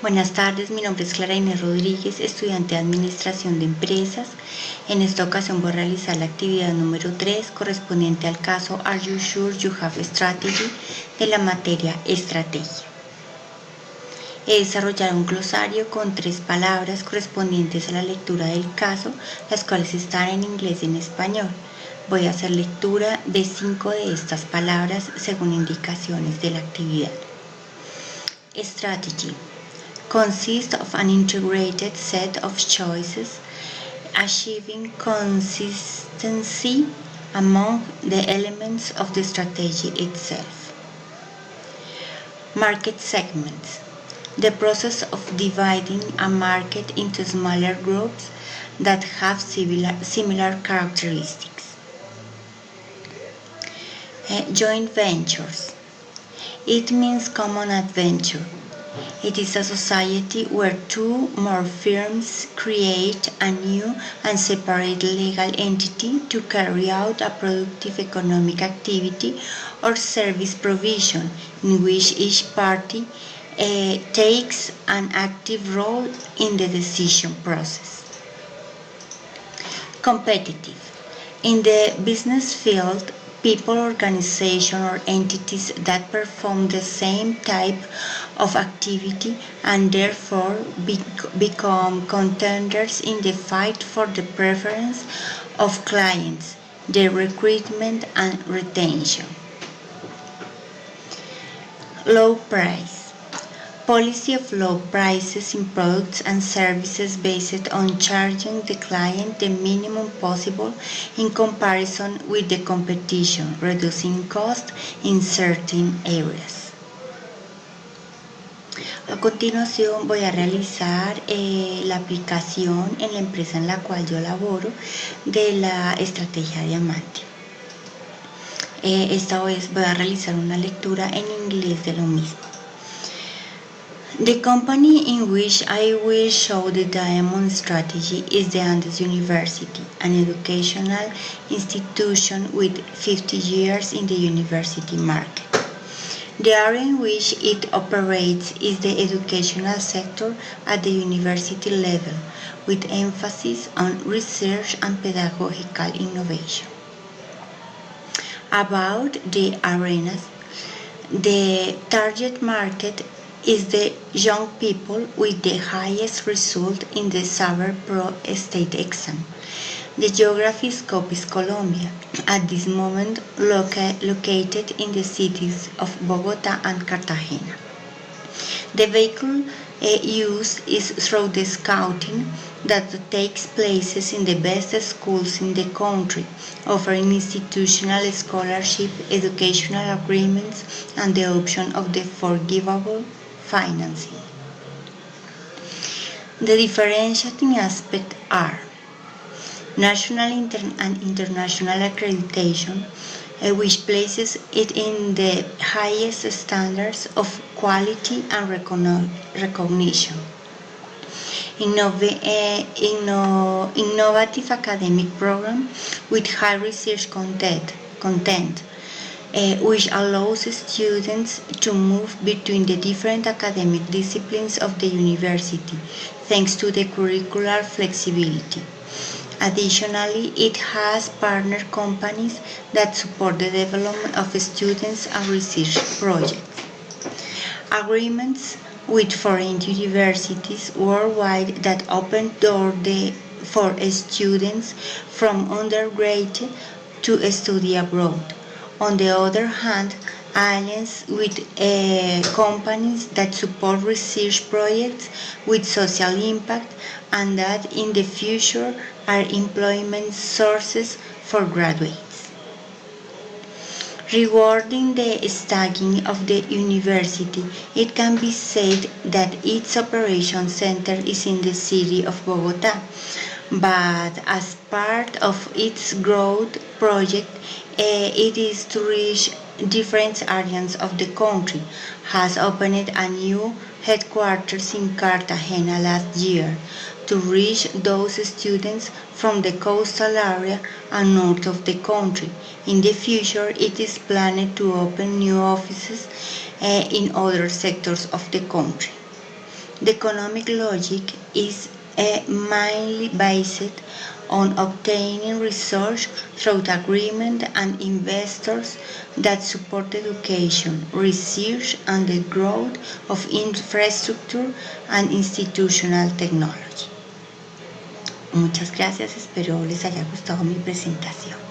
Buenas tardes, mi nombre es Clara Inés Rodríguez, estudiante de Administración de Empresas. En esta ocasión voy a realizar la actividad número 3 correspondiente al caso Are You Sure You Have Strategy de la materia Estrategia. He desarrollado un glosario con 3 palabras correspondientes a la lectura del caso, las cuales están en inglés y en español. Voy a hacer lectura de 5 de estas palabras según indicaciones de la actividad. Strategy consists of an integrated set of choices, achieving consistency among the elements of the strategy itself. Market segments. The process of dividing a market into smaller groups that have similar characteristics. Joint ventures. It means common adventure. It is a society where two or more firms create a new and separate legal entity to carry out a productive economic activity or service provision in which each party takes an active role in the decision process. Competitive. In the business field, people, organizations, or entities that perform the same type of activity and therefore become contenders in the fight for the preference of clients, their recruitment and retention. Low price. Policy of low prices in products and services based on charging the client the minimum possible in comparison with the competition, reducing cost in certain areas. A continuación voy a realizar la aplicación en la empresa en la cual yo laboro de la estrategia diamante. Esta vez voy a realizar una lectura en inglés de lo mismo. The company in which I will show the diamond strategy is the Andes University, an educational institution with 50 years in the university market. The area in which it operates is the educational sector at the university level, with emphasis on research and pedagogical innovation. About the arenas, the target market is the young people with the highest result in the Saber Pro state exam. The geography scope is Colombia, at this moment located in the cities of Bogota and Cartagena. The vehicle used is through the scouting that takes place in the best schools in the country, offering institutional scholarship, educational agreements, and the option of the forgivable financing. The differentiating aspects are national and international accreditation, which places it in the highest standards of quality and recognition. Innovative academic program with high research content which allows students to move between the different academic disciplines of the university, thanks to the curricular flexibility. Additionally, it has partner companies that support the development of students and research projects. Agreements with foreign universities worldwide that open doors for students from undergraduate to study abroad. On the other hand, alliances with companies that support research projects with social impact and that in the future are employment sources for graduates. Regarding the stagging of the university, it can be said that its operation center is in the city of Bogota, but as part of its growth project, it is to reach different areas of the country, has opened a new headquarters in Cartagena last year to reach those students from the coastal area and north of the country. In the future, it is planned to open new offices in other sectors of the country. The economic logic is mainly based on obtaining research through agreement and investors that support education, research, and the growth of infrastructure and institutional technology. Muchas gracias, espero les haya gustado mi presentación.